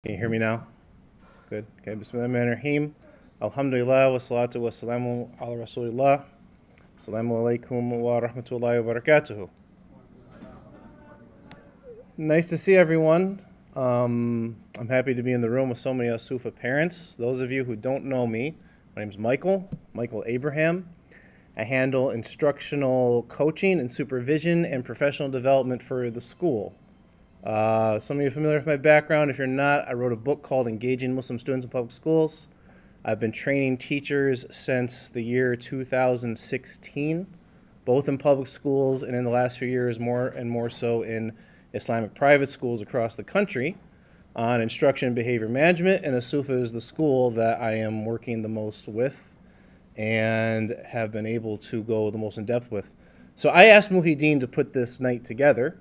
Can you hear me now? Good. Okay. Bismillahirrahmanirrahim. Alhamdulillah wa salatu wa salamu ala rasulillah. Assalamu alaikum wa rahmatullahi wa barakatuhu. Nice to see everyone. I'm happy to be in the room with so many Asufa parents. Those of you who don't know me, my name is Michael Abraham. I handle instructional coaching and supervision and professional development for the school. Some of you are familiar with my background. If you're not, I wrote a book called Engaging Muslim Students in Public Schools. I've been training teachers since the year 2016, both in public schools and in the last few years more and more so in Islamic private schools across the country on instruction and behavior management, and Asufa is the school that I am working the most with and have been able to go the most in depth with. So I asked Muhyiddin to put this night together.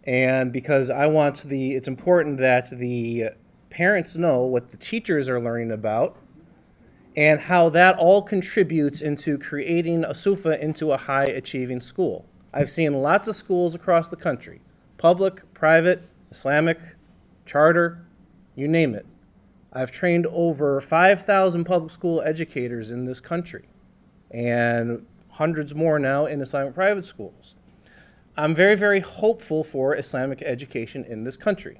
And because it's important that the parents know what the teachers are learning about and how that all contributes into creating Asufa into a high-achieving school. I've seen lots of schools across the country, public, private, Islamic, charter, you name it. I've trained over 5,000 public school educators in this country and hundreds more now in Islamic private schools. I'm very, very hopeful for Islamic education in this country.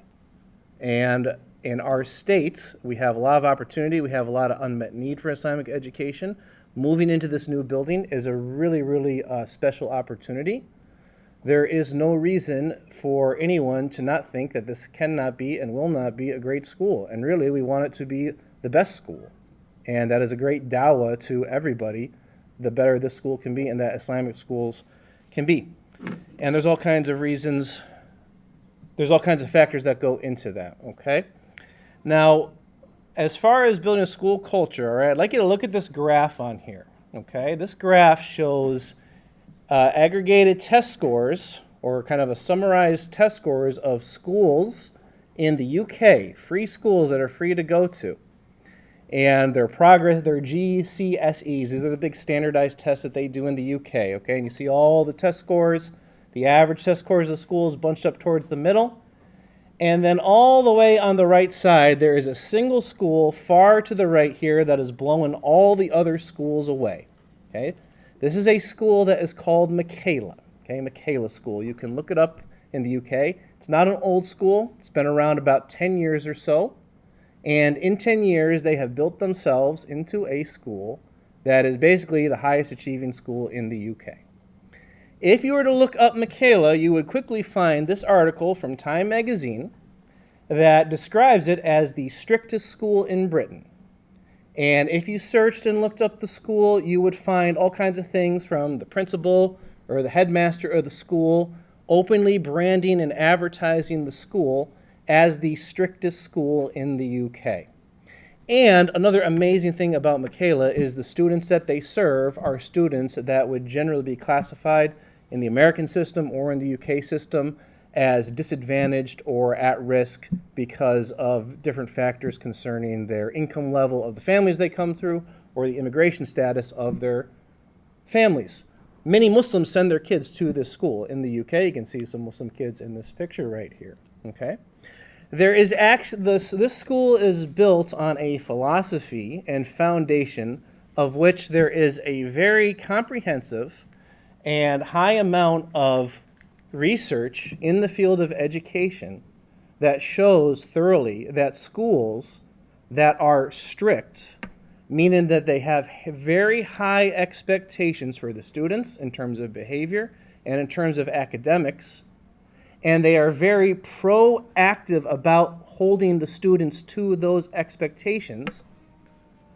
And in our states, we have a lot of opportunity. We have a lot of unmet need for Islamic education. Moving into this new building is a really, really special opportunity. There is no reason for anyone to not think that this cannot be and will not be a great school. And really, we want it to be the best school. And that is a great dawah to everybody, the better this school can be and that Islamic schools can be. And there's all kinds of reasons, there's all kinds of factors that go into that, okay? Now, as far as building a school culture, all right, I'd like you to look at this graph on here, okay? This graph shows aggregated test scores, or kind of a summarized test scores of schools in the UK, free schools that are free to go to. And their progress, their GCSEs, these are the big standardized tests that they do in the UK, okay? And you see all the test scores, the average test scores of the schools bunched up towards the middle. And then all the way on the right side, there is a single school far to the right here that is blowing all the other schools away, okay? This is a school that is called Michaela, okay? Michaela School. You can look it up in the UK. It's not an old school. It's been around about 10 years or so. And in 10 years, they have built themselves into a school that is basically the highest achieving school in the UK. If you were to look up Michaela, you would quickly find this article from Time magazine that describes it as the strictest school in Britain. And if you searched and looked up the school, you would find all kinds of things from the principal or the headmaster of the school openly branding and advertising the school as the strictest school in the UK. And another amazing thing about Michaela is the students that they serve are students that would generally be classified in the American system or in the UK system as disadvantaged or at risk because of different factors concerning their income level of the families they come through or the immigration status of their families. Many Muslims send their kids to this school in the UK. You can see some Muslim kids in this picture right here, okay? There is this school is built on a philosophy and foundation of which there is a very comprehensive and high amount of research in the field of education that shows thoroughly that schools that are strict, meaning that they have very high expectations for the students in terms of behavior and in terms of academics, and they are very proactive about holding the students to those expectations,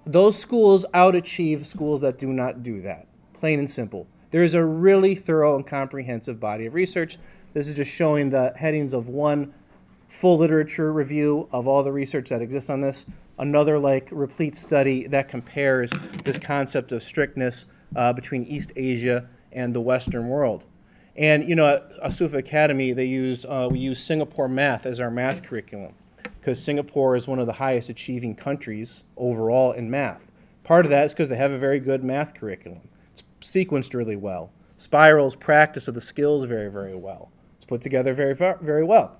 those schools out-achieve schools that do not do that, plain and simple. There is a really thorough and comprehensive body of research. This is just showing the headings of one full literature review of all the research that exists on this, another replete study that compares this concept of strictness between East Asia and the Western world. And, you know, at Asufa Academy, we use Singapore math as our math curriculum because Singapore is one of the highest achieving countries overall in math. Part of that is because they have a very good math curriculum. It's sequenced really well. Spirals practice of the skills very, very well. It's put together very, very well.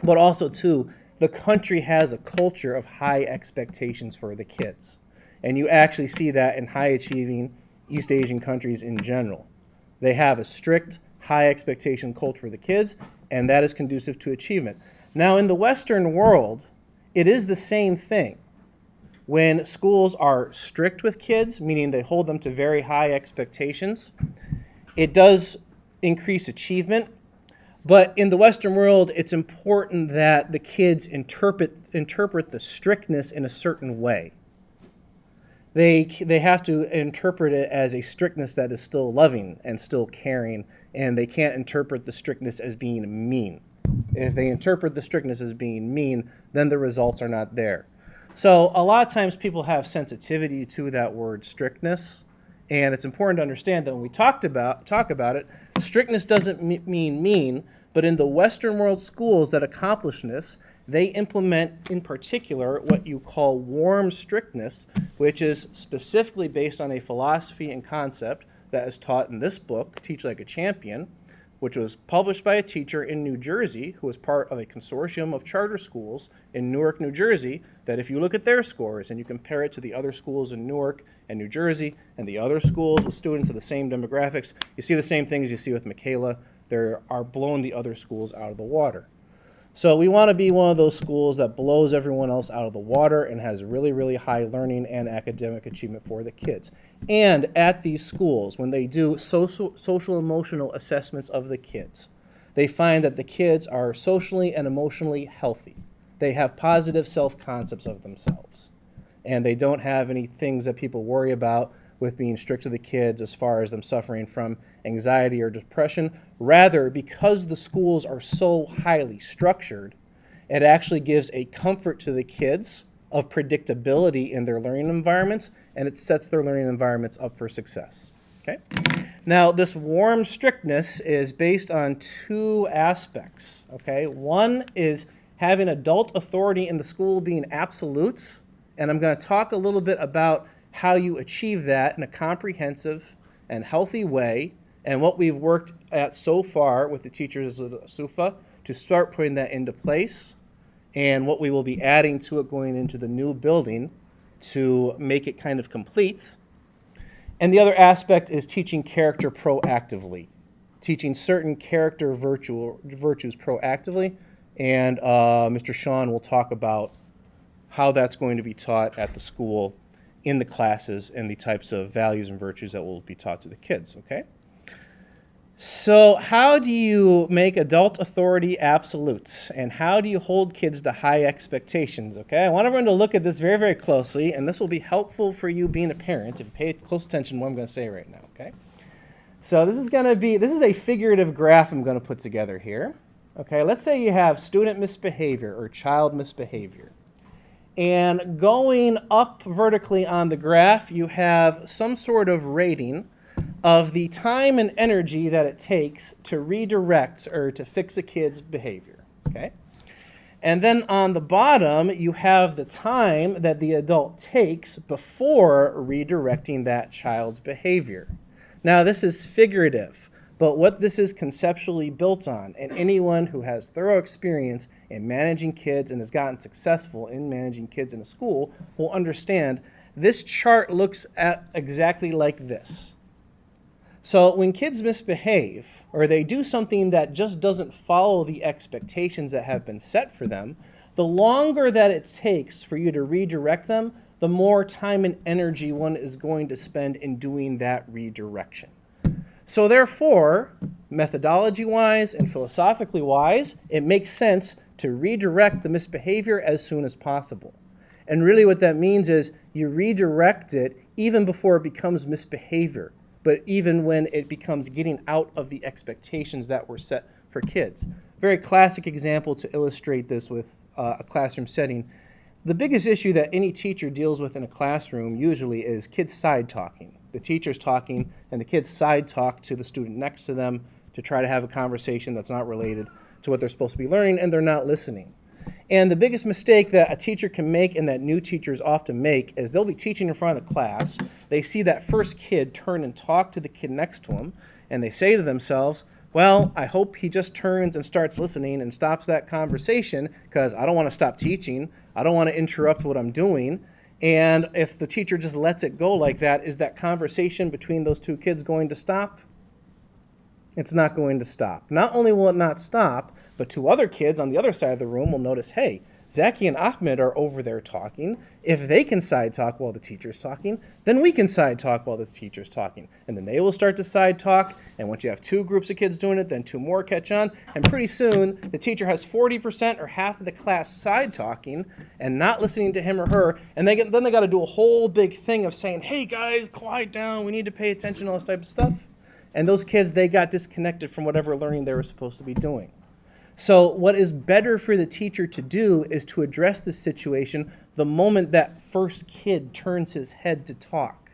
But also, too, the country has a culture of high expectations for the kids. And you actually see that in high-achieving East Asian countries in general. They have a strict, high expectation culture for the kids, and that is conducive to achievement. Now, in the Western world, it is the same thing. When schools are strict with kids, meaning they hold them to very high expectations, it does increase achievement. But in the Western world, it's important that the kids interpret the strictness in a certain way. They have to interpret it as a strictness that is still loving and still caring, and they can't interpret the strictness as being mean. If they interpret the strictness as being mean, then the results are not there. So a lot of times people have sensitivity to that word strictness, and it's important to understand that when we talk about it, strictness doesn't mean mean, but in the Western world schools that accomplish this, they implement in particular what you call warm strictness, which is specifically based on a philosophy and concept that is taught in this book, Teach Like a Champion, which was published by a teacher in New Jersey who was part of a consortium of charter schools in Newark, New Jersey, that if you look at their scores and you compare it to the other schools in Newark and New Jersey and the other schools with students of the same demographics, you see the same things you see with Michaela. They are blowing the other schools out of the water. So we want to be one of those schools that blows everyone else out of the water and has really, really high learning and academic achievement for the kids. And at these schools, when they do social emotional assessments of the kids, they find that the kids are socially and emotionally healthy. They have positive self-concepts of themselves. And they don't have any things that people worry about with being strict to the kids as far as them suffering from anxiety or depression. Rather, because the schools are so highly structured, it actually gives a comfort to the kids of predictability in their learning environments, and it sets their learning environments up for success. Okay? Now, this warm strictness is based on two aspects. Okay? One is having adult authority in the school being absolute, and I'm going to talk a little bit about how you achieve that in a comprehensive and healthy way, and what we've worked at so far with the teachers of SUFA to start putting that into place, and what we will be adding to it going into the new building to make it kind of complete. And the other aspect is teaching character proactively, teaching certain character virtues proactively, and Mr. Sean will talk about how that's going to be taught at the school in the classes and the types of values and virtues that will be taught to the kids, okay? So how do you make adult authority absolute? And how do you hold kids to high expectations, okay? I want everyone to look at this very, very closely, and this will be helpful for you being a parent if you pay close attention to what I'm going to say right now, okay? So this is a figurative graph I'm going to put together here, okay? Let's say you have student misbehavior or child misbehavior. And going up vertically on the graph, you have some sort of rating of the time and energy that it takes to redirect or to fix a kid's behavior, okay? And then on the bottom, you have the time that the adult takes before redirecting that child's behavior. Now, this is figurative, but what this is conceptually built on, and anyone who has thorough experience in managing kids and has gotten successful in managing kids in a school will understand this chart looks at exactly like this. So when kids misbehave or they do something that just doesn't follow the expectations that have been set for them, the longer that it takes for you to redirect them, the more time and energy one is going to spend in doing that redirection. So therefore, methodology-wise and philosophically-wise, it makes sense to redirect the misbehavior as soon as possible. And really what that means is you redirect it even before it becomes misbehavior, but even when it becomes getting out of the expectations that were set for kids. Very classic example to illustrate this with a classroom setting. The biggest issue that any teacher deals with in a classroom usually is kids side-talking. The teacher's talking, and the kids side-talk to the student next to them to try to have a conversation that's not related to what they're supposed to be learning, and they're not listening. And the biggest mistake that a teacher can make and that new teachers often make is they'll be teaching in front of the class. They see that first kid turn and talk to the kid next to them, and they say to themselves, Well, I hope he just turns and starts listening and stops that conversation, because I don't want to stop teaching. I don't want to interrupt what I'm doing. And if the teacher just lets it go like that, is that conversation between those two kids going to stop? It's not going to stop. Not only will it not stop, but two other kids on the other side of the room will notice, hey, Zaki and Ahmed are over there talking. If they can side talk while the teacher's talking, then we can side talk while the teacher's talking. And then they will start to side talk. And once you have two groups of kids doing it, then two more catch on. And pretty soon, the teacher has 40% or half of the class side talking and not listening to him or her. And then they got to do a whole big thing of saying, hey guys, quiet down. We need to pay attention, all this type of stuff. And those kids, they got disconnected from whatever learning they were supposed to be doing. So what is better for the teacher to do is to address this situation the moment that first kid turns his head to talk.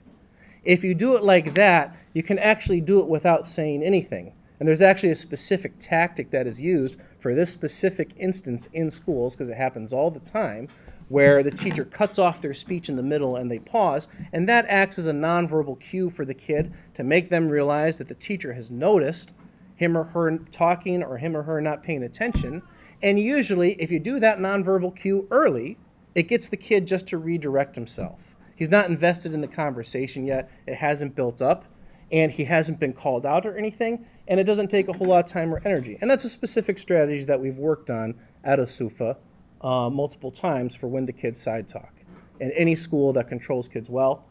If you do it like that, you can actually do it without saying anything. And there's actually a specific tactic that is used for this specific instance in schools, because it happens all the time, where the teacher cuts off their speech in the middle and they pause, and that acts as a nonverbal cue for the kid to make them realize that the teacher has noticed him or her talking or him or her not paying attention. And usually, if you do that nonverbal cue early, it gets the kid just to redirect himself. He's not invested in the conversation yet. It hasn't built up, and he hasn't been called out or anything, and it doesn't take a whole lot of time or energy. And that's a specific strategy that we've worked on at ASUFA multiple times for when the kids side talk. And any school that controls kids well,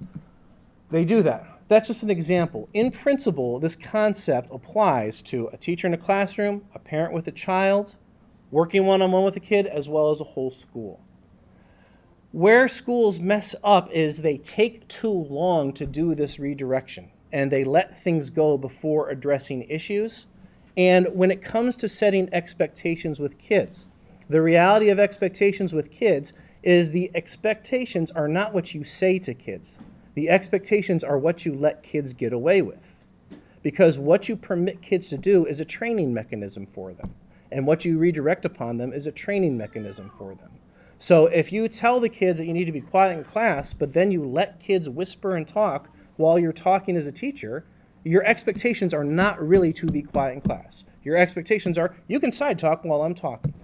they do that. That's just an example. In principle, this concept applies to a teacher in a classroom, a parent with a child, working one-on-one with a kid, as well as a whole school. Where schools mess up is they take too long to do this redirection, and they let things go before addressing issues. And when it comes to setting expectations with kids, the reality of expectations with kids is the expectations are not what you say to kids. The expectations are what you let kids get away with. Because what you permit kids to do is a training mechanism for them. And what you redirect upon them is a training mechanism for them. So if you tell the kids that you need to be quiet in class, but then you let kids whisper and talk while you're talking as a teacher, your expectations are not really to be quiet in class. Your expectations are, you can side talk while I'm talking.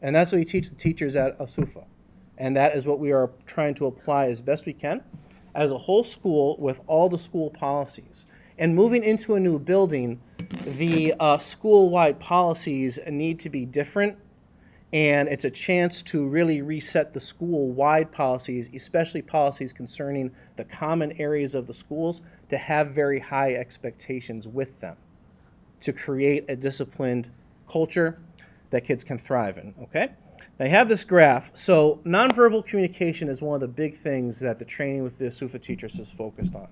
And that's what we teach the teachers at ASUFA. And that is what we are trying to apply as best we can as a whole school with all the school policies. And moving into a new building, the school-wide policies need to be different, and it's a chance to really reset the school-wide policies, especially policies concerning the common areas of the schools, to have very high expectations with them to create a disciplined culture that kids can thrive in, okay? Now, I have this graph. So nonverbal communication is one of the big things that the training with the ASUFA teachers is focused on.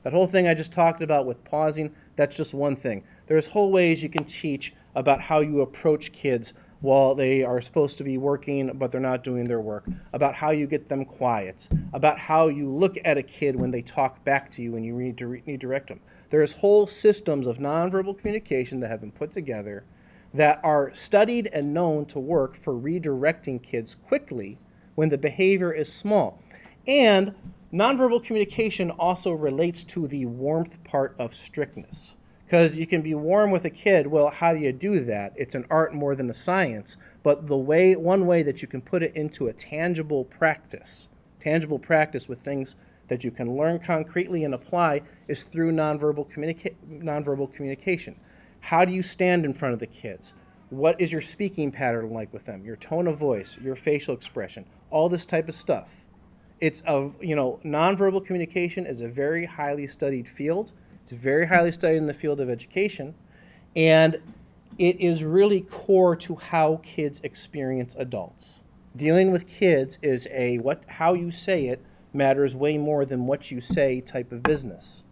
That whole thing I just talked about with pausing, that's just one thing. There's whole ways you can teach about how you approach kids while they are supposed to be working but they're not doing their work, about how you get them quiet, about how you look at a kid when they talk back to you and you need to redirect them. There's whole systems of nonverbal communication that have been put together that are studied and known to work for redirecting kids quickly when the behavior is small. And nonverbal communication also relates to the warmth part of strictness. Because you can be warm with a kid, well, how do you do that? It's an art more than a science, but one way that you can put it into a tangible practice with things that you can learn concretely and apply, is through nonverbal communication. How do you stand in front of the kids? What is your speaking pattern like with them? Your tone of voice, your facial expression, all this type of stuff. Nonverbal communication is a very highly studied field. It's very highly studied in the field of education, and it is really core to how kids experience adults. Dealing with kids is how you say it matters way more than what you say type of business.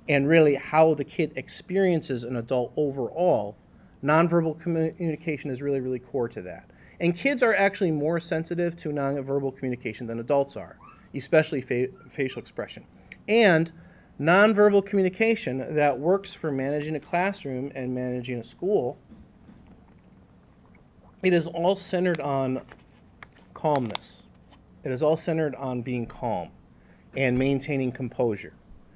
And really how the kid experiences an adult overall, nonverbal communication is really, really core to that. And kids are actually more sensitive to nonverbal communication than adults are, especially facial expression. And nonverbal communication that works for managing a classroom and managing a school, it is all centered on calmness. It is all centered on being calm and maintaining composure.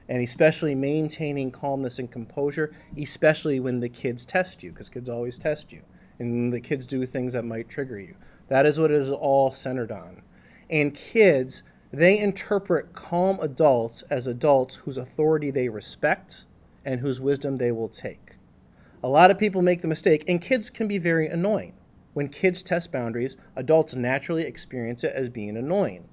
and especially maintaining calmness and composure, especially when the kids test you, because kids always test you, and the kids do things that might trigger you. That is what it is all centered on. And kids, they interpret calm adults as adults whose authority they respect and whose wisdom they will take. A lot of people make the mistake, and kids can be very annoying. When kids test boundaries, adults naturally experience it as being annoying.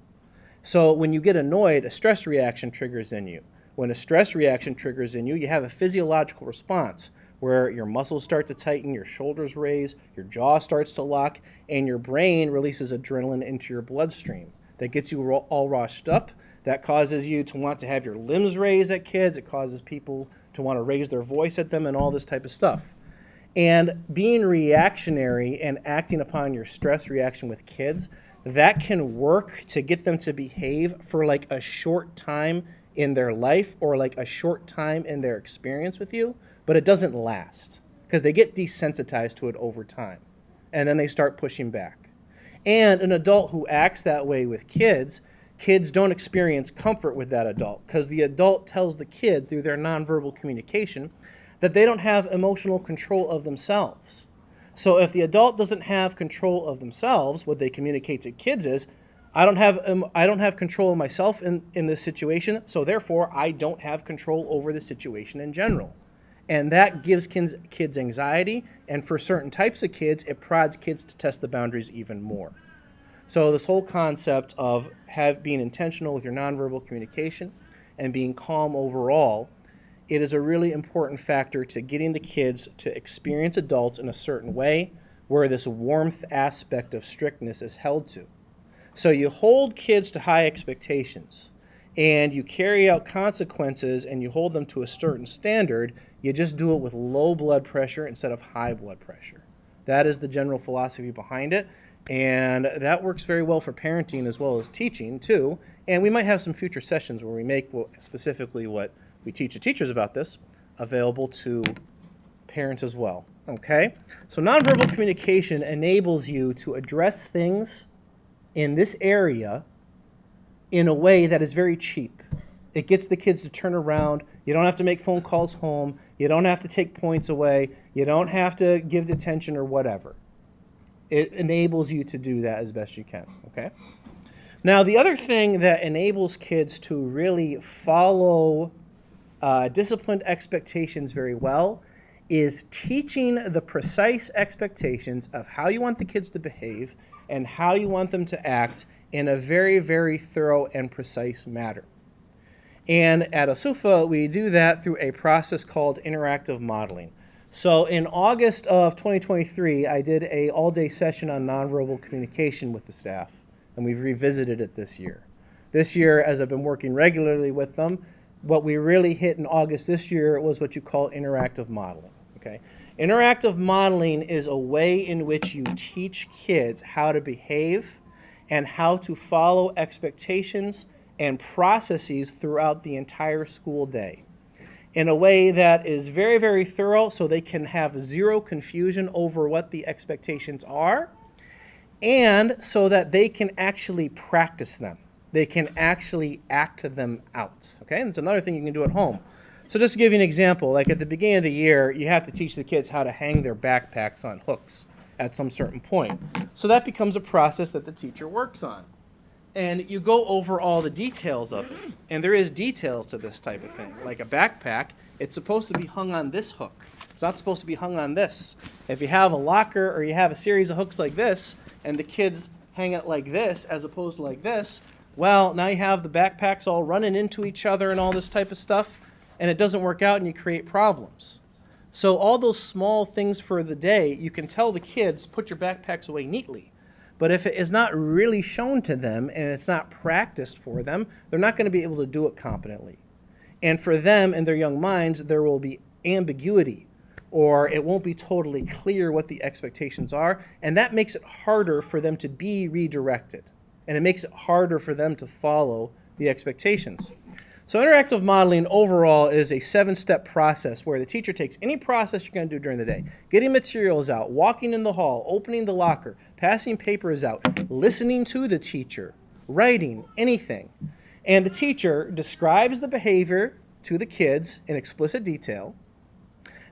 So when you get annoyed, a stress reaction triggers in you. When a stress reaction triggers in you, you have a physiological response where your muscles start to tighten, your shoulders raise, your jaw starts to lock, and your brain releases adrenaline into your bloodstream. That gets you all rushed up. That causes you to want to have your limbs raised at kids. It causes people to want to raise their voice at them and all this type of stuff. And being reactionary and acting upon your stress reaction with kids, that can work to get them to behave for like a short time in their life or like a short time in their experience with you, but it doesn't last because they get desensitized to it over time. And then they start pushing back. And an adult who acts that way with kids, kids don't experience comfort with that adult because the adult tells the kid through their nonverbal communication that they don't have emotional control of themselves. So if the adult doesn't have control of themselves, what they communicate to kids is, I don't have control of myself in this situation, so therefore I don't have control over the situation in general. And that gives kids anxiety, and for certain types of kids, it prods kids to test the boundaries even more. So this whole concept of being intentional with your nonverbal communication and being calm overall, it is a really important factor to getting the kids to experience adults in a certain way where this warmth aspect of strictness is held to. So you hold kids to high expectations and you carry out consequences and you hold them to a certain standard. You just do it with low blood pressure instead of high blood pressure. That is the general philosophy behind it. And that works very well for parenting as well as teaching too. And we might have some future sessions where we make specifically what we teach the teachers about this available to parents as well. Okay? So nonverbal communication enables you to address things in this area in a way that is very cheap. It gets the kids to turn around. You don't have to make phone calls home. You don't have to take points away. You don't have to give detention or whatever. It enables you to do that as best you can. Okay? Now, the other thing that enables kids to really follow disciplined expectations very well is teaching the precise expectations of how you want the kids to behave and how you want them to act in a very, very thorough and precise manner. And at ASUFA, we do that through a process called interactive modeling. So in August of 2023, I did an all-day session on nonverbal communication with the staff, and we've revisited it this year. This year, as I've been working regularly with them, what we really hit in August this year was what you call interactive modeling. Okay? Interactive modeling is a way in which you teach kids how to behave and how to follow expectations and processes throughout the entire school day in a way that is very, very thorough so they can have zero confusion over what the expectations are and so that they can actually practice them. They can actually act them out. Okay, and it's another thing you can do at home. So just to give you an example, like at the beginning of the year, you have to teach the kids how to hang their backpacks on hooks at some certain point. So that becomes a process that the teacher works on. And you go over all the details of it. And there is details to this type of thing. Like a backpack, it's supposed to be hung on this hook. It's not supposed to be hung on this. If you have a locker or you have a series of hooks like this, and the kids hang it like this as opposed to like this, well, now you have the backpacks all running into each other and all this type of stuff, and it doesn't work out and you create problems. So all those small things for the day, you can tell the kids, put your backpacks away neatly. But if it is not really shown to them and it's not practiced for them, they're not going to be able to do it competently. And for them, in their young minds, there will be ambiguity, or it won't be totally clear what the expectations are, and that makes it harder for them to be redirected. And it makes it harder for them to follow the expectations. So interactive modeling overall is a 7-step process where the teacher takes any process you're going to do during the day, getting materials out, walking in the hall, opening the locker, passing papers out, listening to the teacher, writing, anything. And the teacher describes the behavior to the kids in explicit detail.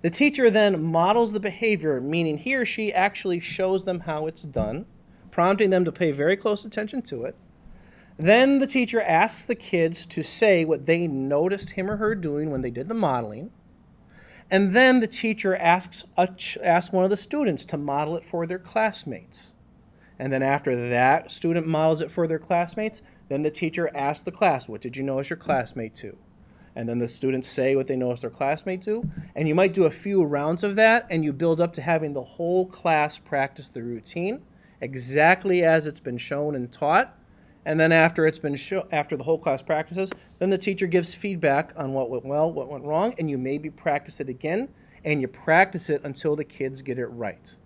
The teacher then models the behavior, meaning he or she actually shows them how it's done, prompting them to pay very close attention to it. Then the teacher asks the kids to say what they noticed him or her doing when they did the modeling. And then the teacher asks one of the students to model it for their classmates. And then after that student models it for their classmates, then the teacher asks the class, what did you notice your classmate do? And then the students say what they noticed their classmate do. And you might do a few rounds of that, and you build up to having the whole class practice the routine exactly as it's been shown and taught. And then after the whole class practices, then the teacher gives feedback on what went well, what went wrong, and you maybe practice it again, and you practice it until the kids get it right.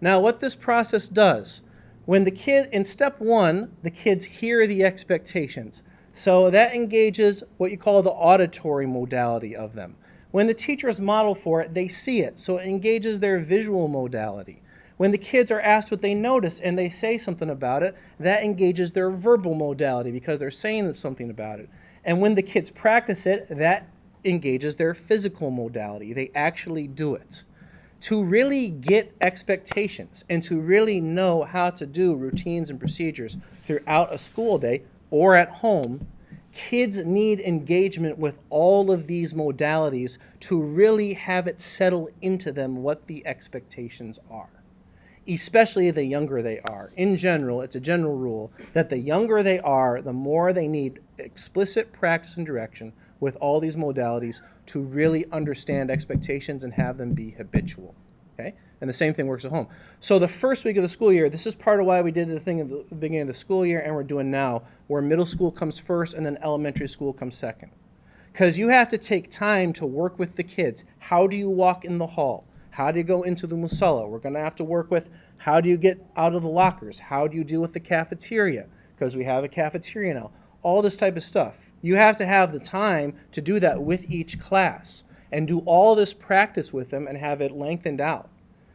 Now, what this process does, in step one, the kids hear the expectations. So that engages what you call the auditory modality of them. When the teachers model for it, they see it, so it engages their visual modality. When the kids are asked what they notice and they say something about it, that engages their verbal modality because they're saying something about it. And when the kids practice it, that engages their physical modality. They actually do it. To really get expectations and to really know how to do routines and procedures throughout a school day or at home, kids need engagement with all of these modalities to really have it settle into them what the expectations are. Especially the younger they are. In general, it's a general rule that the younger they are, the more they need explicit practice and direction with all these modalities to really understand expectations and have them be habitual. Okay? And the same thing works at home. So the first week of the school year, this is part of why we did the thing at the beginning of the school year and we're doing now, where middle school comes first and then elementary school comes second. Because you have to take time to work with the kids. How do you walk in the hall? How do you go into the musalla? We're going to have to work with how do you get out of the lockers? How do you deal with the cafeteria? Because we have a cafeteria now. All this type of stuff. You have to have the time to do that with each class and do all this practice with them and have it lengthened out.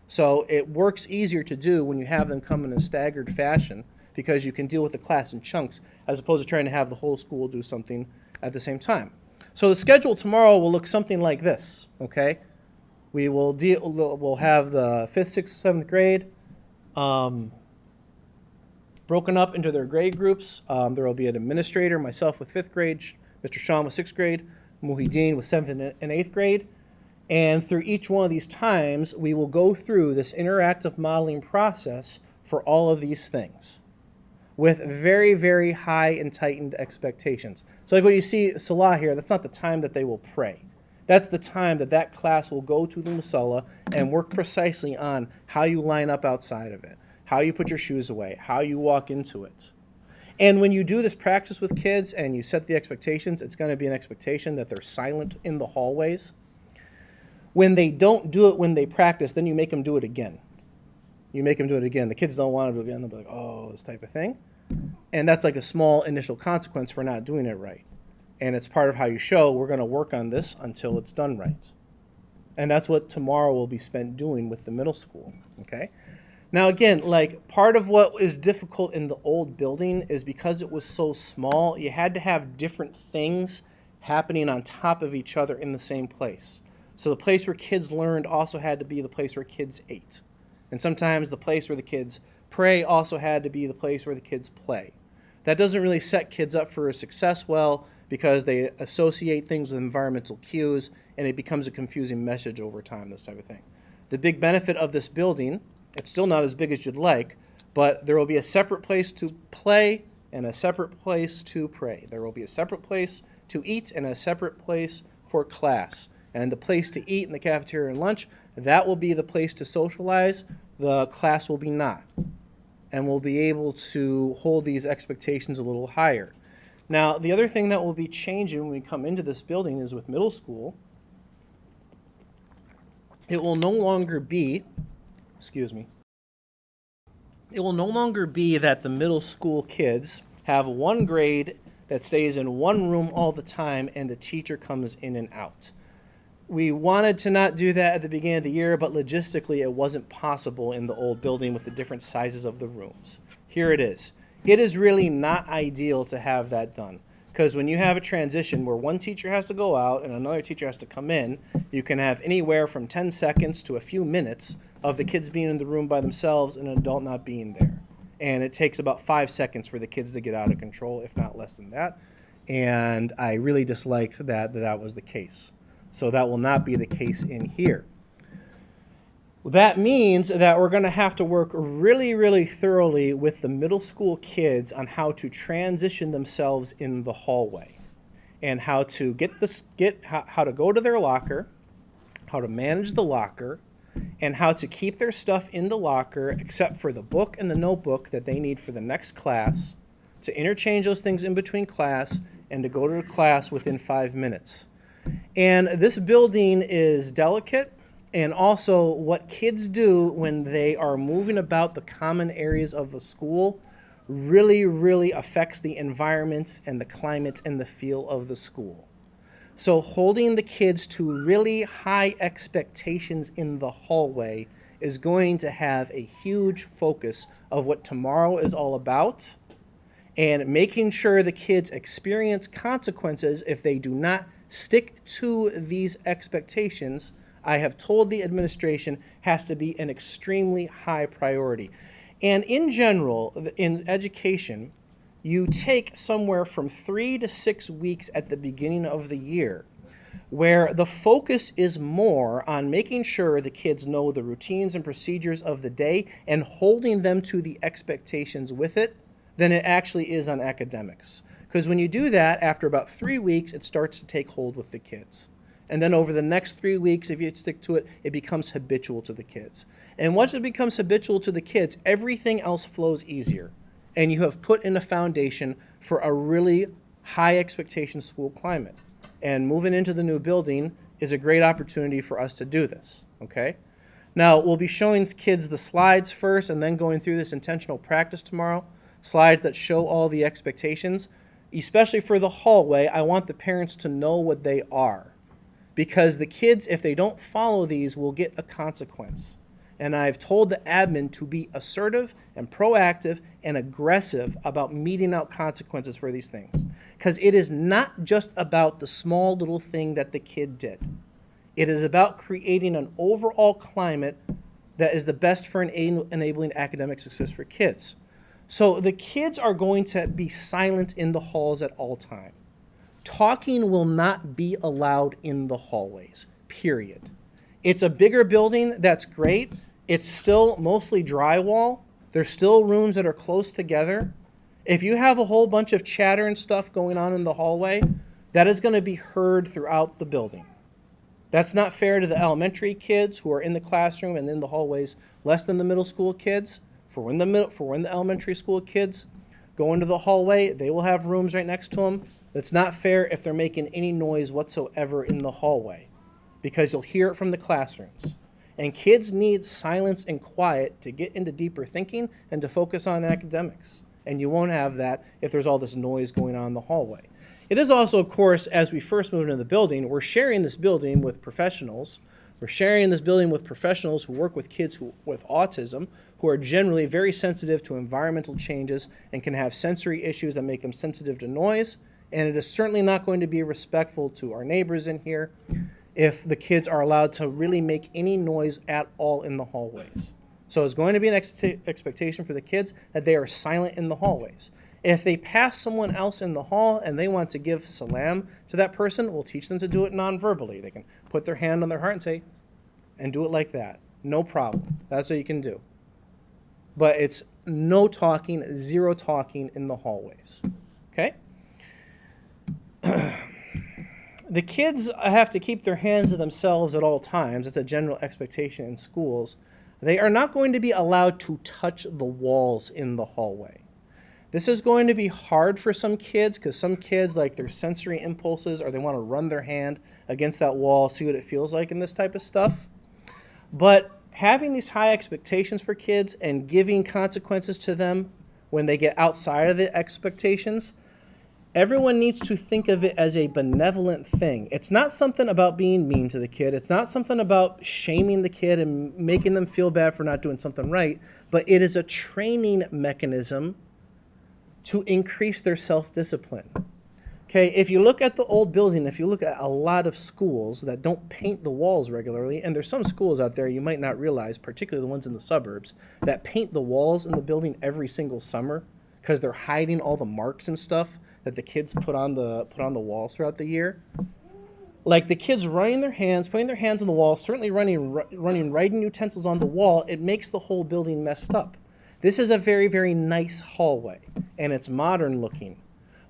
So it works easier to do when you have them come in a staggered fashion because you can deal with the class in chunks as opposed to trying to have the whole school do something at the same time. So the schedule tomorrow will look something like this, okay? We'll have the 5th, 6th, 7th grade broken up into their grade groups. There will be an administrator, myself with 5th grade, Mr. Sean with 6th grade, Muhyiddin with 7th and 8th grade. And through each one of these times, we will go through this interactive modeling process for all of these things with very, very high and tightened expectations. So like when you see Salah here, that's not the time that they will pray. That's the time that that class will go to the musalla and work precisely on how you line up outside of it, how you put your shoes away, how you walk into it. And when you do this practice with kids and you set the expectations, it's going to be an expectation that they're silent in the hallways. When they don't do it when they practice, then you make them do it again. You make them do it again. The kids don't want to do it again. They'll be like, oh, this type of thing. And that's like a small initial consequence for not doing it right. And it's part of how you show we're going to work on this until it's done right. And that's what tomorrow will be spent doing with the middle school, okay? Now again, like part of what is difficult in the old building is because it was so small, you had to have different things happening on top of each other in the same place. So the place where kids learned also had to be the place where kids ate. And sometimes the place where the kids pray also had to be the place where the kids play. That doesn't really set kids up for success well, because they associate things with environmental cues, and it becomes a confusing message over time, this type of thing. The big benefit of this building, it's still not as big as you'd like, but there will be a separate place to play and a separate place to pray. There will be a separate place to eat and a separate place for class. And the place to eat in the cafeteria and lunch, that will be the place to socialize. The class will be not. And we'll be able to hold these expectations a little higher. Now, the other thing that will be changing when we come into this building is with middle school, it will no longer be, it will no longer be that the middle school kids have one grade that stays in one room all the time and the teacher comes in and out. We wanted to not do that at the beginning of the year, but logistically it wasn't possible in the old building with the different sizes of the rooms. Here it is. It is really not ideal to have that done Because when you have a transition where one teacher has to go out and another teacher has to come in, you can have anywhere from 10 seconds to a few minutes of the kids being in the room by themselves and an adult not being there. And it takes about 5 seconds for the kids to get out of control, if not less than that. And I really disliked that was the case. So that will not be the case in here. That means that we're going to have to work really, really thoroughly with the middle school kids on how to transition themselves in the hallway and how to how to go to their locker, how to manage the locker, and how to keep their stuff in the locker except for the book and the notebook that they need for the next class, to interchange those things in between class, and to go to class within 5 minutes. And this building is delicate. And also what kids do when they are moving about the common areas of the school really, really affects the environments and the climates and the feel of the school. So holding the kids to really high expectations in the hallway is going to have a huge focus of what tomorrow is all about, and making sure the kids experience consequences if they do not stick to these expectations, I have told the administration, has to be an extremely high priority. And in general, in education, you take somewhere from 3 to 6 weeks at the beginning of the year, where the focus is more on making sure the kids know the routines and procedures of the day and holding them to the expectations with it, than it actually is on academics. Because when you do that, after about 3 weeks, it starts to take hold with the kids. And then over the next 3 weeks, if you stick to it, it becomes habitual to the kids. And once it becomes habitual to the kids, everything else flows easier. And you have put in a foundation for a really high expectation school climate. And moving into the new building is a great opportunity for us to do this, okay? Now, we'll be showing kids the slides first and then going through this intentional practice tomorrow, slides that show all the expectations. Especially for the hallway, I want the parents to know what they are. Because the kids, if they don't follow these, will get a consequence. And I've told the admin to be assertive and proactive and aggressive about meting out consequences for these things. Because it is not just about the small little thing that the kid did. It is about creating an overall climate that is the best for enabling academic success for kids. So the kids are going to be silent in the halls at all times. Talking will not be allowed in the hallways, period. It's a bigger building, that's great. It's still mostly drywall. There's still rooms that are close together. If you have a whole bunch of chatter and stuff going on in the hallway, that is going to be heard throughout the building. That's not fair to the elementary kids who are in the classroom and in the hallways less than the middle school kids. For when the elementary school kids go into the hallway, they will have rooms right next to them. It's not fair if they're making any noise whatsoever in the hallway, because you'll hear it from the classrooms. And kids need silence and quiet to get into deeper thinking and to focus on academics. And you won't have that if there's all this noise going on in the hallway. It is also, of course, as we first moved into the building, we're sharing this building with professionals. We're sharing this building with professionals who work with kids with autism, who are generally very sensitive to environmental changes and can have sensory issues that make them sensitive to noise. And it is certainly not going to be respectful to our neighbors in here if the kids are allowed to really make any noise at all in the hallways. So it's going to be an expectation for the kids that they are silent in the hallways. If they pass someone else in the hall and they want to give salam to that person, we'll teach them to do it non-verbally. They can put their hand on their heart and say, and do it like that. No problem. That's what you can do. But it's no talking, zero talking in the hallways. Okay? The kids have to keep their hands to themselves at all times. That's a general expectation in schools. They are not going to be allowed to touch the walls in the hallway. This is going to be hard for some kids because some kids like their sensory impulses or they want to run their hand against that wall, see what it feels like in this type of stuff. But having these high expectations for kids and giving consequences to them when they get outside of the expectations, everyone needs to think of it as a benevolent thing. It's not something about being mean to the kid. It's not something about shaming the kid and making them feel bad for not doing something right, but it is a training mechanism to increase their self-discipline. Okay, if you look at the old building, if you look at a lot of schools that don't paint the walls regularly, and there's some schools out there you might not realize, particularly the ones in the suburbs, that paint the walls in the building every single summer because they're hiding all the marks and stuff that the kids put on the walls throughout the year. Like the kids running their hands, putting their hands on the wall, certainly running writing utensils on the wall, it makes the whole building messed up. This is a very, very nice hallway, and it's modern looking.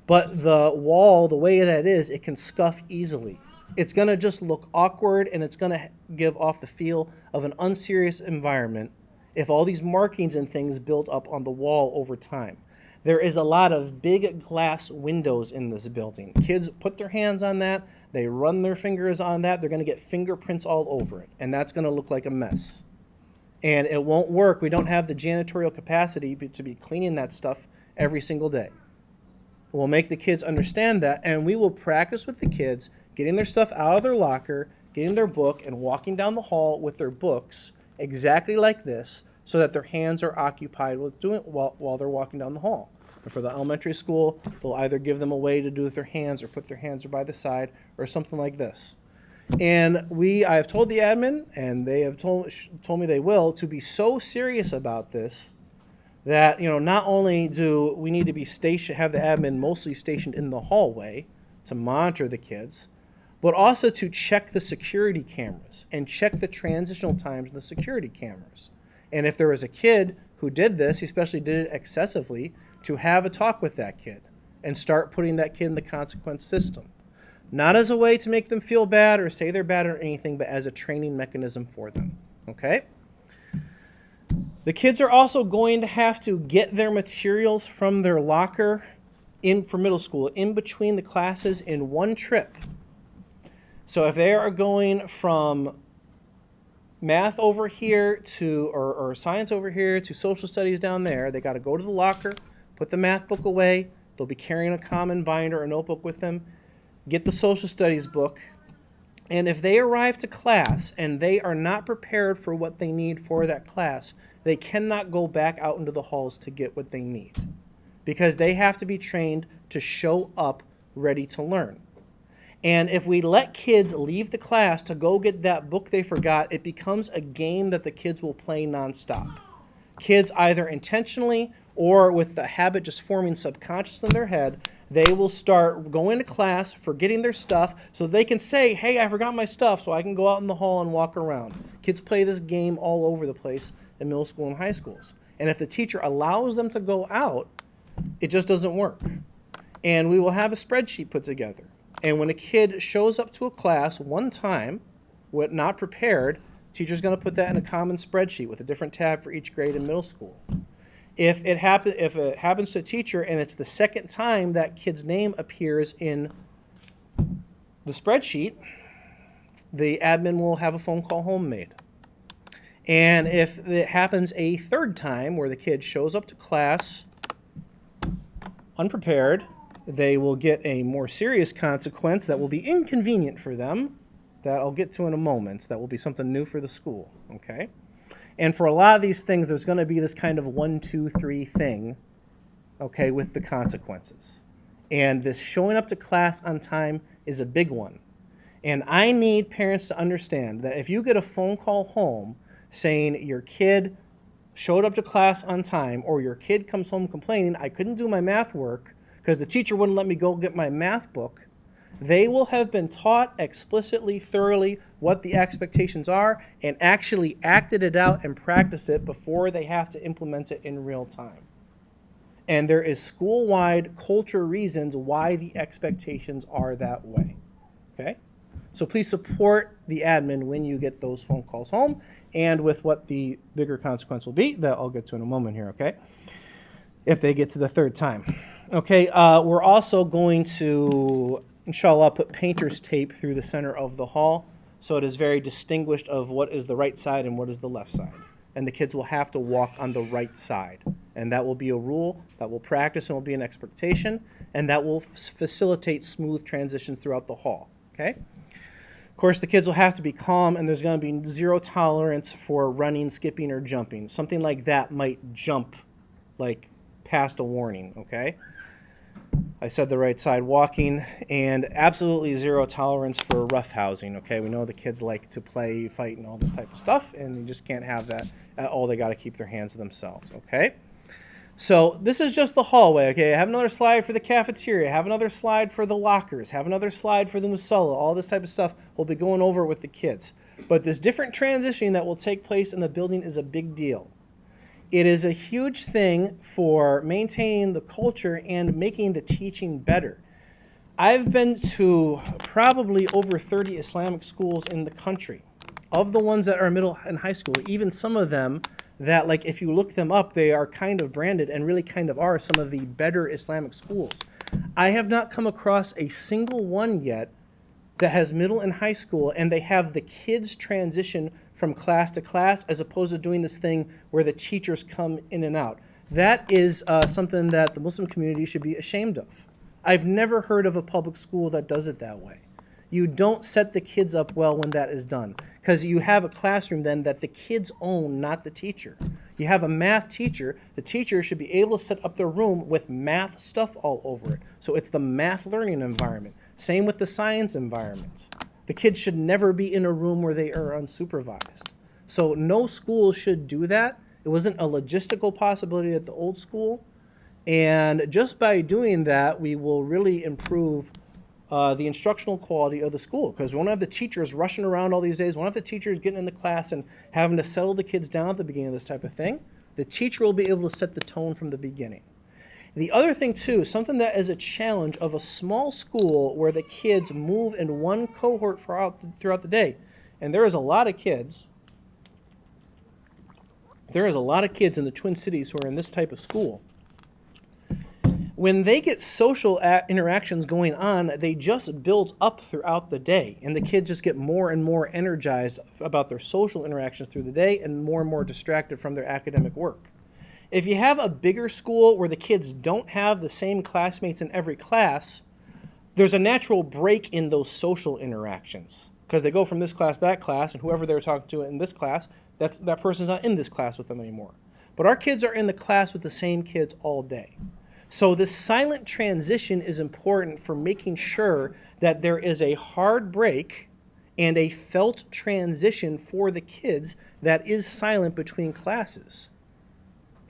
But the wall, the way that it can scuff easily. It's going to just look awkward, and it's going to give off the feel of an unserious environment if all these markings and things build up on the wall over time. There is a lot of big glass windows in this building. Kids put their hands on that. They run their fingers on that. They're going to get fingerprints all over it, and that's going to look like a mess. And it won't work. We don't have the janitorial capacity to be cleaning that stuff every single day. We'll make the kids understand that, and we will practice with the kids getting their stuff out of their locker, getting their book, and walking down the hall with their books exactly like this so that their hands are occupied with doing it while they're walking down the hall. And for the elementary school, they'll either give them a way to do with their hands or put their hands by the side or something like this. And I have told the admin, and they have told me they will, to be so serious about this that, not only do we need to be have the admin mostly stationed in the hallway to monitor the kids, but also to check the security cameras and check the transitional times in the security cameras. And if there was a kid who did this, especially did it excessively, to have a talk with that kid and start putting that kid in the consequence system. Not as a way to make them feel bad or say they're bad or anything, but as a training mechanism for them. Okay? The kids are also going to have to get their materials from their locker for middle school in between the classes in one trip. So if they are going from math over here to or science over here to social studies down there, they got to go to the locker, put the math book away. They'll be carrying a common binder or notebook with them. Get the social studies book. And if they arrive to class and they are not prepared for what they need for that class, they cannot go back out into the halls to get what they need because they have to be trained to show up ready to learn. And if we let kids leave the class to go get that book they forgot, it becomes a game that the kids will play nonstop. Kids either intentionally or with the habit just forming subconscious in their head, they will start going to class, forgetting their stuff, so they can say, hey, I forgot my stuff, so I can go out in the hall and walk around. Kids play this game all over the place in middle school and high schools. And if the teacher allows them to go out, it just doesn't work. And we will have a spreadsheet put together. And when a kid shows up to a class one time, not prepared, teacher's going to put that in a common spreadsheet with a different tab for each grade in middle school. If it happens to a teacher and it's the second time that kid's name appears in the spreadsheet, the admin will have a phone call home made. And if it happens a third time where the kid shows up to class unprepared, they will get a more serious consequence that will be inconvenient for them, that I'll get to in a moment. That will be something new for the school, okay? And for a lot of these things, there's going to be this kind of 1, 2, 3 thing, okay, with the consequences. And this showing up to class on time is a big one. And I need parents to understand that if you get a phone call home saying your kid showed up to class on time, or your kid comes home complaining, I couldn't do my math work because the teacher wouldn't let me go get my math book, they will have been taught explicitly, thoroughly, what the expectations are and actually acted it out and practiced it before they have to implement it in real time. And there is school-wide culture reasons why the expectations are that way. Okay? So please support the admin when you get those phone calls home and with what the bigger consequence will be that I'll get to in a moment here, okay? If they get to the third time. Okay, we're also going to, inshallah, put painter's tape through the center of the hall so it is very distinguished of what is the right side and what is the left side. And the kids will have to walk on the right side. And that will be a rule that will practice and will be an expectation, and that will facilitate smooth transitions throughout the hall, okay? Of course, the kids will have to be calm, and there's going to be zero tolerance for running, skipping, or jumping. Something like that might jump, like, past a warning, okay? I said the right side walking, and absolutely zero tolerance for roughhousing, okay? We know the kids like to play, fight, and all this type of stuff, and you just can't have that at all. They got to keep their hands to themselves, okay? So this is just the hallway, okay? I have another slide for the cafeteria. I have another slide for the lockers. Have another slide for the musalla. All this type of stuff we'll be going over with the kids. But this different transitioning that will take place in the building is a big deal. It is a huge thing for maintaining the culture and making the teaching better. I've been to probably over 30 Islamic schools in the country. Of the ones that are middle and high school, even some of them that, like, if you look them up, they are kind of branded and really kind of are some of the better Islamic schools. I have not come across a single one yet that has middle and high school, and they have the kids transition from class to class as opposed to doing this thing where the teachers come in and out. That is something that the Muslim community should be ashamed of. I've never heard of a public school that does it that way. You don't set the kids up well when that is done, because you have a classroom then that the kids own, not the teacher. You have a math teacher. The teacher should be able to set up their room with math stuff all over it. So it's the math learning environment. Same with the science environment. The kids should never be in a room where they are unsupervised. So no school should do that. It wasn't a logistical possibility at the old school. And just by doing that, we will really improve the instructional quality of the school, because we won't have the teachers rushing around all these days. We won't have the teachers getting in the class and having to settle the kids down at the beginning of this type of thing. The teacher will be able to set the tone from the beginning. The other thing, too, something that is a challenge of a small school where the kids move in one cohort throughout the day, and there is a lot of kids. There is a lot of kids in the Twin Cities who are in this type of school. When they get social interactions going on, they just build up throughout the day, and the kids just get more and more energized about their social interactions through the day and more distracted from their academic work. If you have a bigger school where the kids don't have the same classmates in every class, there's a natural break in those social interactions, because they go from this class to that class, and whoever they're talking to in this class, that person's not in this class with them anymore. But our kids are in the class with the same kids all day. So this silent transition is important for making sure that there is a hard break and a felt transition for the kids that is silent between classes.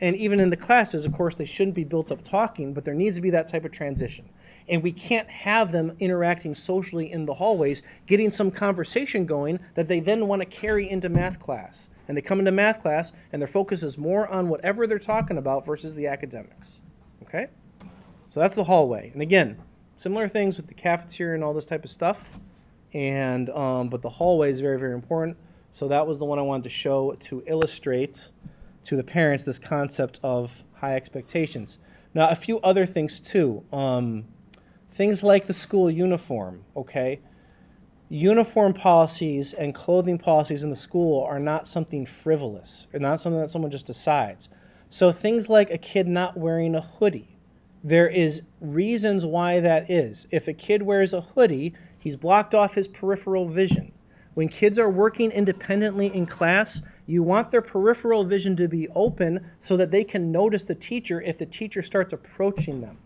And even in the classes, of course, they shouldn't be built up talking, but there needs to be that type of transition. And we can't have them interacting socially in the hallways, getting some conversation going that they then want to carry into math class. And they come into math class, and their focus is more on whatever they're talking about versus the academics. Okay? So that's the hallway. And again, similar things with the cafeteria and all this type of stuff. And but the hallway is very, very important. So that was the one I wanted to show to illustrate to the parents this concept of high expectations. Now, a few other things too. Things like the school uniform, okay? Uniform policies and clothing policies in the school are not something frivolous, or not something that someone just decides. So things like a kid not wearing a hoodie, there is reasons why that is. If a kid wears a hoodie, he's blocked off his peripheral vision. When kids are working independently in class, you want their peripheral vision to be open so that they can notice the teacher if the teacher starts approaching them.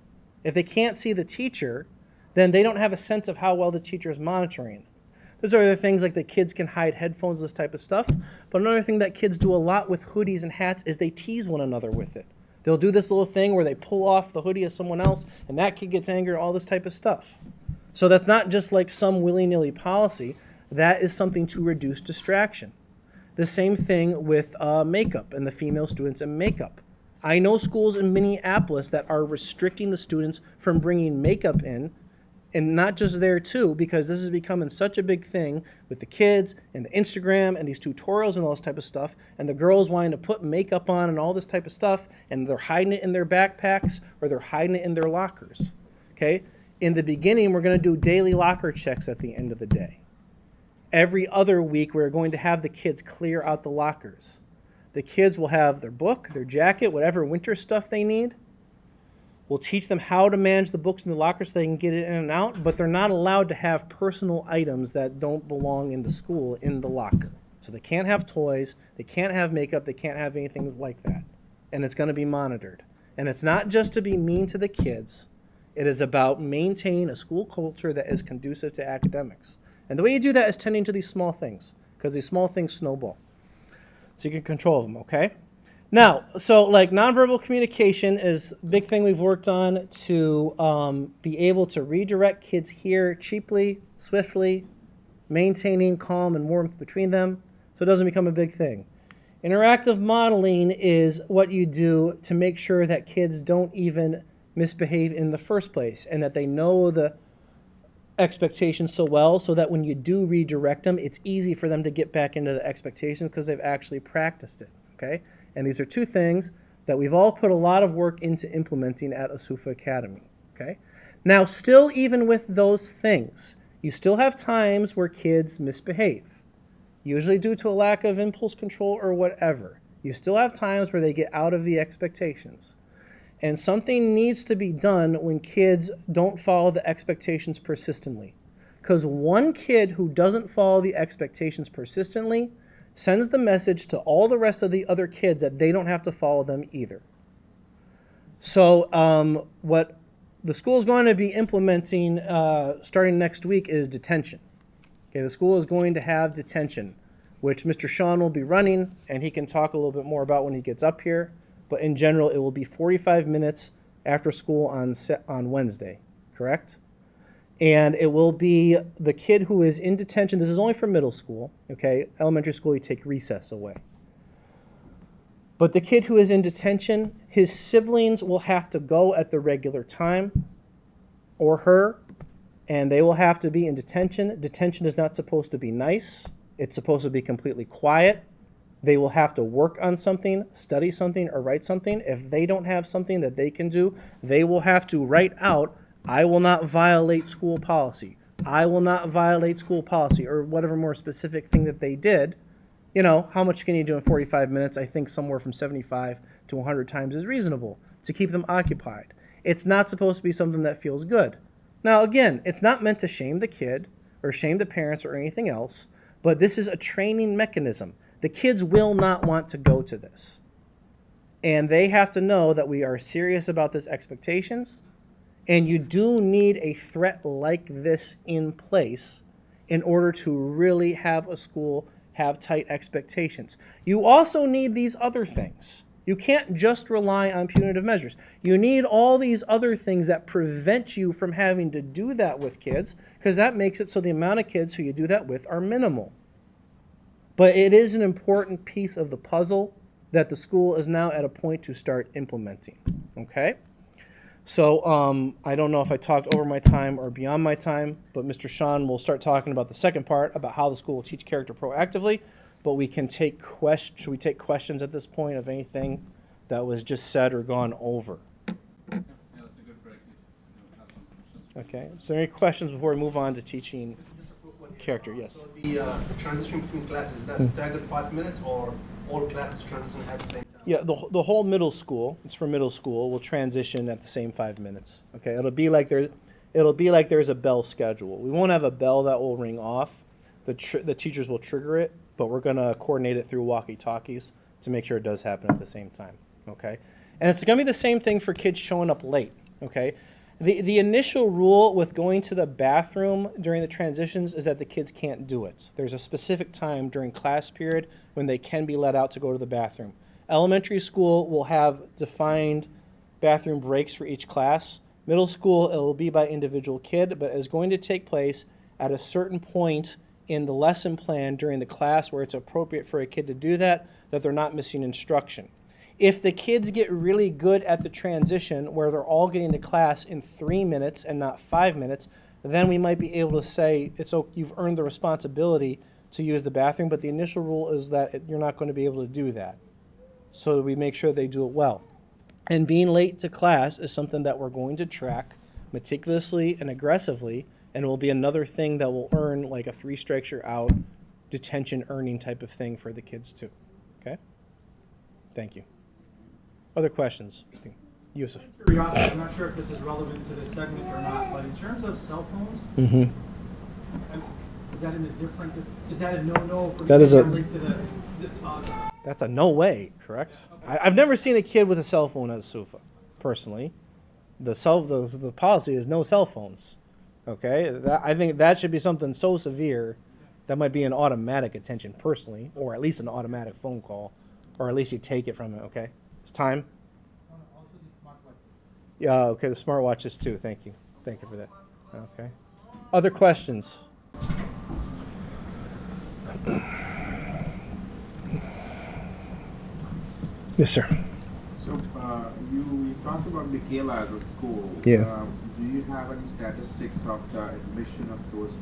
If they can't see the teacher, then they don't have a sense of how well the teacher is monitoring. There's other things like the kids can hide headphones, this type of stuff. But another thing that kids do a lot with hoodies and hats is they tease one another with it. They'll do this little thing where they pull off the hoodie of someone else, and that kid gets angry, all this type of stuff. So that's not just like some willy-nilly policy. That is something to reduce distraction. The same thing with makeup and the female students in makeup. I know schools in Minneapolis that are restricting the students from bringing makeup in, and not just there too, because this is becoming such a big thing with the kids and the Instagram and these tutorials and all this type of stuff, and the girls wanting to put makeup on and all this type of stuff, and they're hiding it in their backpacks or they're hiding it in their lockers. Okay? In the beginning, we're going to do daily locker checks at the end of the day. Every other week, we're going to have the kids clear out the lockers. The kids will have their book, their jacket, whatever winter stuff they need. We'll teach them how to manage the books in the locker so they can get it in and out, but they're not allowed to have personal items that don't belong in the school in the locker. So they can't have toys, they can't have makeup, they can't have anything like that. And it's going to be monitored. And it's not just to be mean to the kids. It is about maintaining a school culture that is conducive to academics. And the way you do that is tending to these small things, because these small things snowball. So you can control them, okay? Now, so like nonverbal communication is a big thing we've worked on to be able to redirect kids here cheaply, swiftly, maintaining calm and warmth between them so it doesn't become a big thing. Interactive modeling is what you do to make sure that kids don't even misbehave in the first place and that they know the expectations so well so that when you do redirect them, it's easy for them to get back into the expectations because they've actually practiced it, okay? And these are two things that we've all put a lot of work into implementing at Asufa Academy, okay? Now, still even with those things, you still have times where kids misbehave, usually due to a lack of impulse control or whatever. You still have times where they get out of the expectations. And something needs to be done when kids don't follow the expectations persistently. Because one kid who doesn't follow the expectations persistently sends the message to all the rest of the other kids that they don't have to follow them either. So what the school is going to be implementing starting next week is detention. Okay, the school is going to have detention, which Mr. Sean will be running, and he can talk a little bit more about when he gets up here. But in general, it will be 45 minutes after school on Wednesday, correct? And it will be the kid who is in detention. This is only for middle school, okay? Elementary school, you take recess away. But the kid who is in detention, his siblings will have to go at the regular time, or her, and they will have to be in detention. Detention is not supposed to be nice. It's supposed to be completely quiet. They will have to work on something, study something, or write something. If they don't have something that they can do, they will have to write out, I will not violate school policy. I will not violate school policy, or whatever more specific thing that they did. You know, how much can you do in 45 minutes? I think somewhere from 75 to 100 times is reasonable to keep them occupied. It's not supposed to be something that feels good. Now, again, it's not meant to shame the kid or shame the parents or anything else, but this is a training mechanism. The kids will not want to go to this. And they have to know that we are serious about this expectations, and you do need a threat like this in place in order to really have a school have tight expectations. You also need these other things. You can't just rely on punitive measures. You need all these other things that prevent you from having to do that with kids, because that makes it so the amount of kids who you do that with are minimal. But it is an important piece of the puzzle that the school is now at a point to start implementing, okay? So I don't know if I talked over my time or beyond my time, but Mr. Sean will start talking about the second part about how the school will teach character proactively, but we can take questions. Should we take questions at this point of anything that was just said or gone over? Yeah, that's a good break. Have some questions. Okay, so any questions before we move on to teaching Just a quick one here. character? Yes. So the transition between classes, that's staggered 5 minutes, or all classes transition at the same time? Yeah, the whole middle school, it's for middle school, will transition at the same 5 minutes. Okay, it'll be like there's a bell schedule. We won't have a bell that will ring off. The teachers will trigger it, but we're going to coordinate it through walkie-talkies to make sure it does happen at the same time. Okay, and it's going to be the same thing for kids showing up late. Okay, the initial rule with going to the bathroom during the transitions is that the kids can't do it. There's a specific time during class period when they can be let out to go to the bathroom. Elementary school will have defined bathroom breaks for each class. Middle school, it will be by individual kid, but it's going to take place at a certain point in the lesson plan during the class where it's appropriate for a kid to do that they're not missing instruction. If the kids get really good at the transition where they're all getting to class in 3 minutes and not 5 minutes, then we might be able to say, you've earned the responsibility to use the bathroom, but the initial rule is that you're not going to be able to do that. So we make sure they do it well. And being late to class is something that we're going to track meticulously and aggressively, and it will be another thing that will earn like a 3 strikes you're out detention earning type of thing for the kids too. Okay? Thank you. Other questions? Yusuf. Curiosity, I'm not sure if this is relevant to this segment or not, but in terms of cell phones, is that is that a no-no for That is a- late to the That's a no way, correct? I've never seen a kid with a cell phone at Sufa, personally. The policy is no cell phones. Okay, I think that should be something so severe that might be an automatic attention personally, or at least an automatic phone call, or at least you take it from it. Okay, it's time. Also the smartwatches. Yeah. Okay, the smartwatches too. Thank you for that. Okay. Other questions? Yes, sir. So you talked about Michaela as a school. Yeah. Do you have any statistics of the admission of those,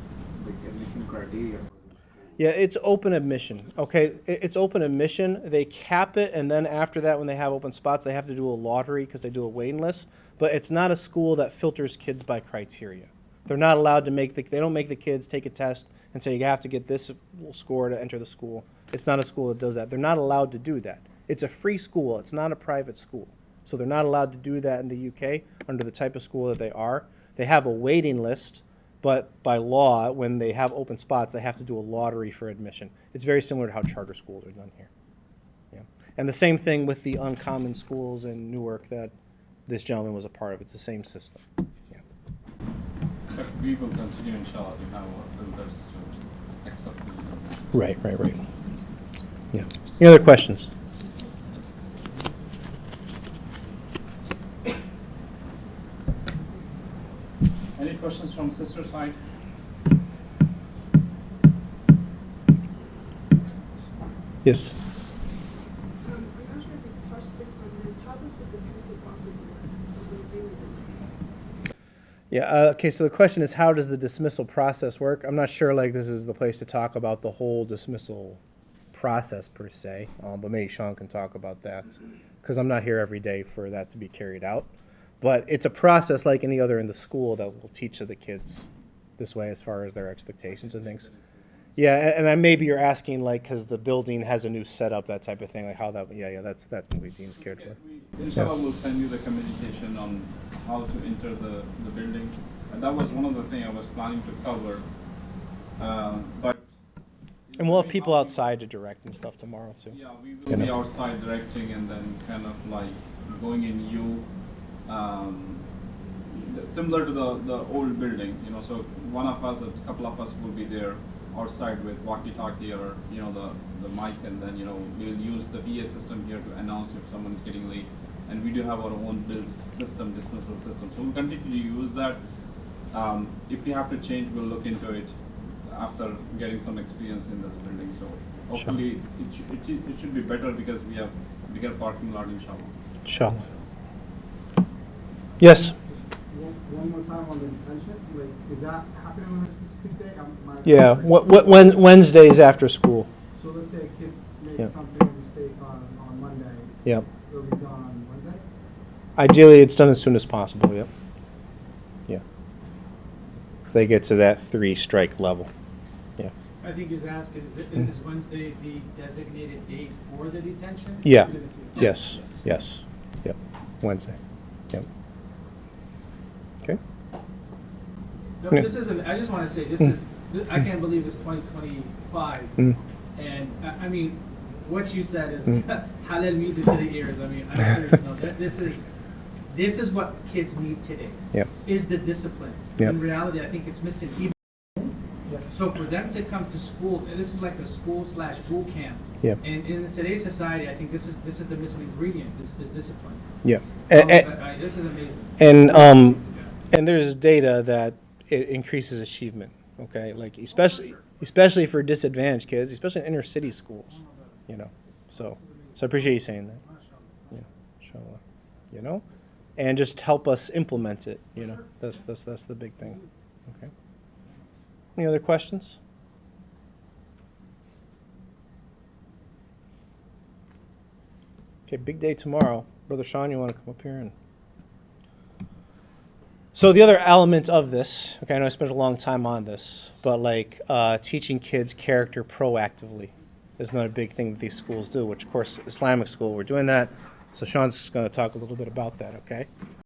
like admission criteria for those schools? Yeah, it's open admission. Okay, it's open admission. They cap it, and then after that, when they have open spots, they have to do a lottery because they do a waiting list. But it's not a school that filters kids by criteria. They're not allowed to they don't make the kids take a test and say you have to get this score to enter the school. It's not a school that does that. They're not allowed to do that. It's a free school. It's not a private school. So they're not allowed to do that in the UK under the type of school that they are. They have a waiting list, but by law, when they have open spots, they have to do a lottery for admission. It's very similar to how charter schools are done here. Yeah. And the same thing with the uncommon schools in Newark that this gentleman was a part of. It's the same system. Yeah. But we will continue, inshallah, to have our builders to accept the. Right. Yeah. Any other questions? Any questions from sister side? Yes. I'm not sure if you touched this on this. How does the dismissal process work? When they release these? Yeah. Okay. So the question is, how does the dismissal process work? I'm not sure. Like, this is the place to talk about the whole dismissal process per se, but maybe Sean can talk about that because I'm not here every day for that to be carried out. But it's a process like any other in the school that will teach to the kids this way as far as their expectations and things. Yeah, and then maybe you're asking like because the building has a new setup, that type of thing, like how that. Yeah, that's what Dean's cared for. Inshallah, we'll send you the communication on how to enter the building. And that was one of the things I was planning to cover. But. And we'll have people outside to direct and stuff tomorrow too. Yeah, we will be outside directing and then kind of like going in similar to the old building, so one of us, a couple of us will be there outside with walkie-talkie or, the mic, and then, we'll use the PA system here to announce if someone is getting late. And we do have our own built system, dismissal system. So we'll continue to use that. If we have to change, we'll look into it after getting some experience in this building. So hopefully it should be better because we have bigger parking lot in Shalom. Inshallah. Yes. One more time on the detention, like, is that happening on a specific day? Yeah. When Wednesdays after school. So let's say a kid makes Yeah. something, a mistake on Monday. Yep. It'll be done on Wednesday? Ideally, it's done as soon as possible. Yep. Yeah. If they get to that 3-strike level. Yeah. I think he's asking, is Wednesday the designated date for the detention? Yeah. Yes. Yes. Yep. Wednesday. Yep. Okay. No, Yeah. this isn't, I just want to say, I can't believe it's 2025. Mm. And, I mean, what you said is halal music to the ears. I mean, I'm serious. No, this is what kids need today. Yep. Is the discipline. Yep. In reality, I think it's missing. Yes. So for them to come to school, this is like a school/boot camp. Yep. And in today's society, I think this is the missing ingredient. This discipline. Yep. This is amazing. And there's data that it increases achievement. Okay, like especially for disadvantaged kids, especially in inner city schools. So I appreciate you saying that. Yeah, inshallah. And just help us implement it. That's the big thing. Okay. Any other questions? Okay, big day tomorrow. Brother Sean, you want to come up here? So the other element of this, okay, I know I spent a long time on this, but like teaching kids character proactively is another big thing that these schools do, which of course Islamic school, we're doing that. So Sean's going to talk a little bit about that, okay?